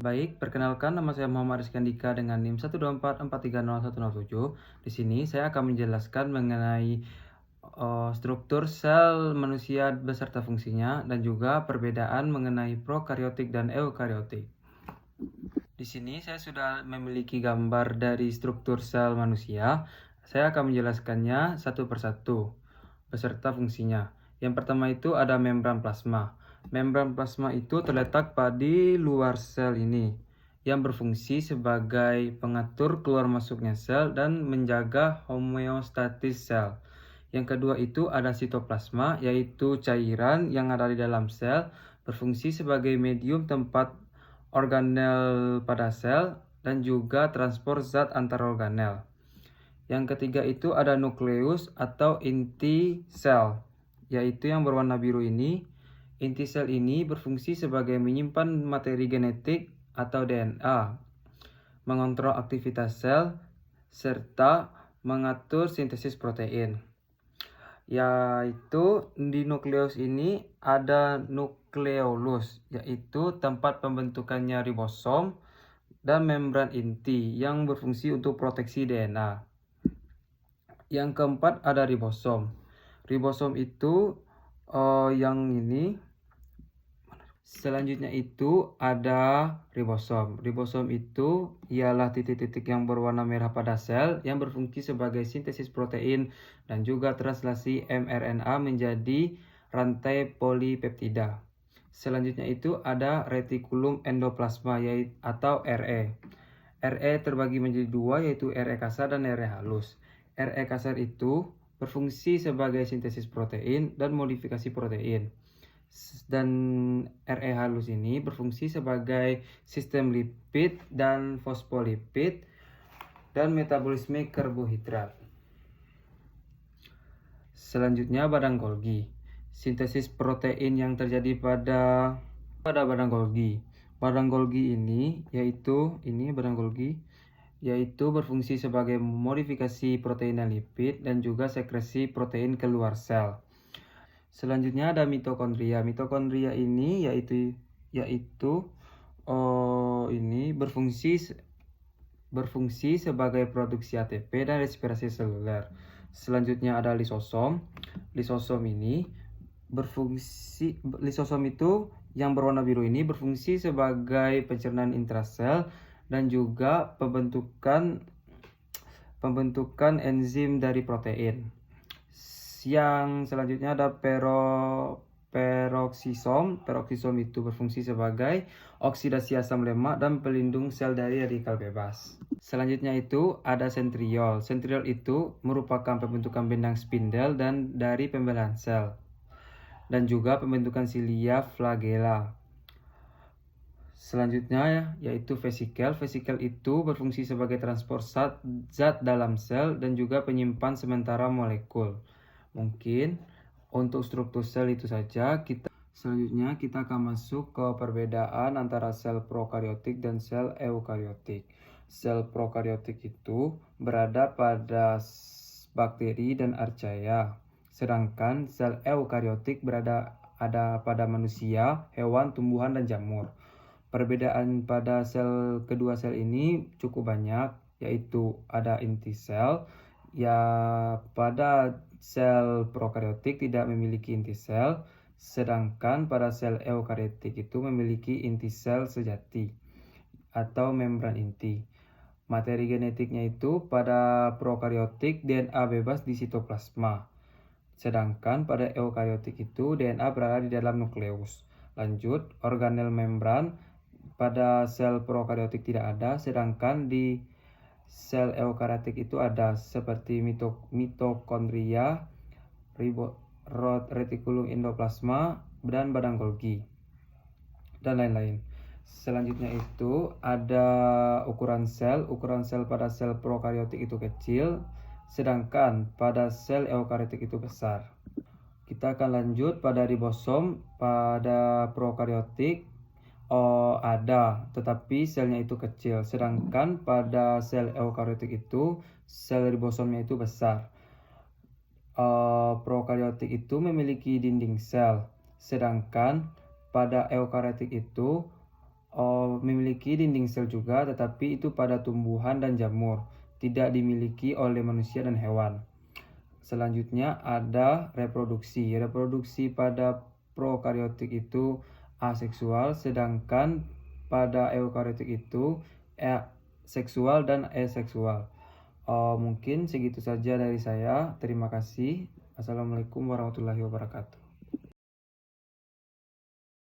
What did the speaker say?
Baik, perkenalkan nama saya Muhammad Rizky Andika dengan NIM 124430107. Di sini saya akan menjelaskan mengenai struktur sel manusia beserta fungsinya dan juga perbedaan mengenai prokaryotik dan eukaryotik. Di sini saya sudah memiliki gambar dari struktur sel manusia. Saya akan menjelaskannya satu persatu beserta fungsinya. Yang pertama itu ada membran plasma. Membran plasma itu terletak pada luar sel ini yang berfungsi sebagai pengatur keluar masuknya sel dan menjaga homeostatis sel. Yang kedua itu ada sitoplasma, yaitu cairan yang ada di dalam sel, berfungsi sebagai medium tempat organel pada sel dan juga transport zat antar organel. Yang ketiga itu ada nukleus atau inti sel, yaitu yang berwarna biru ini. Inti sel ini berfungsi sebagai menyimpan materi genetik atau DNA, mengontrol aktivitas sel, serta mengatur sintesis protein. Yaitu di nukleus ini ada nukleolus, yaitu tempat pembentukannya ribosom dan membran inti yang berfungsi untuk proteksi DNA. Yang keempat ada ribosom. Ribosom itu yang ini. Selanjutnya itu ada ribosom. Ribosom itu ialah titik-titik yang berwarna merah pada sel yang berfungsi sebagai sintesis protein dan juga translasi mRNA menjadi rantai polipeptida. Selanjutnya itu ada retikulum endoplasma atau RE. RE terbagi menjadi dua, yaitu RE kasar dan RE halus. RE kasar itu berfungsi sebagai sintesis protein dan modifikasi protein. Dan RE halus ini berfungsi sebagai sistem lipid dan fosfolipid dan metabolisme karbohidrat. Selanjutnya badan Golgi. Sintesis protein yang terjadi pada badan Golgi. Badan Golgi ini yaitu badan Golgi yaitu berfungsi sebagai modifikasi protein dan lipid dan juga sekresi protein keluar sel. Selanjutnya ada mitokondria. Mitokondria ini yaitu berfungsi sebagai produksi ATP dan respirasi seluler. Selanjutnya ada lisosom. Lisosom itu yang berwarna biru ini berfungsi sebagai pencernaan intrasel dan juga pembentukan enzim dari protein. Yang selanjutnya ada peroksisom. Peroksisom itu berfungsi sebagai oksidasi asam lemak dan pelindung sel dari radikal bebas. Selanjutnya itu ada sentriol. Sentriol itu merupakan pembentukan benang spindel dan dari pembelahan sel dan juga pembentukan silia flagella. Selanjutnya yaitu vesikel. Vesikel itu berfungsi sebagai transport zat dalam sel dan juga penyimpan sementara molekul. Mungkin untuk struktur sel itu saja. Selanjutnya kita akan masuk ke perbedaan antara sel prokaryotik dan sel eukaryotik. Sel prokaryotik itu berada pada bakteri dan archaea, sedangkan sel eukaryotik ada pada manusia, hewan, tumbuhan, dan jamur. Perbedaan pada kedua sel ini cukup banyak, yaitu ada inti sel. Ya, pada sel prokaryotik tidak memiliki inti sel, sedangkan pada sel eukaryotik itu memiliki inti sel sejati atau membran inti. Materi genetiknya itu pada prokaryotik DNA bebas di sitoplasma, sedangkan pada eukaryotik itu DNA berada di dalam nukleus. Lanjut, organel membran pada sel prokaryotik tidak ada, sedangkan di sel eukaryotik itu ada, seperti mitokondria, retikulum endoplasma, dan badan Golgi, dan lain-lain. Selanjutnya itu ada ukuran sel. Ukuran sel pada sel prokaryotik itu kecil, sedangkan pada sel eukaryotik itu besar. Kita akan lanjut pada ribosom. Pada prokaryotik ada, tetapi selnya itu kecil, sedangkan pada sel eukaryotik itu sel ribosomnya itu besar. Prokaryotik itu memiliki dinding sel, sedangkan pada eukaryotik itu memiliki dinding sel juga, tetapi itu pada tumbuhan dan jamur, tidak dimiliki oleh manusia dan hewan. Selanjutnya ada reproduksi. Reproduksi pada prokariotik itu aseksual, sedangkan pada eukariotik itu seksual dan aseksual. Mungkin segitu saja dari saya. Terima kasih. Assalamualaikum warahmatullahi wabarakatuh.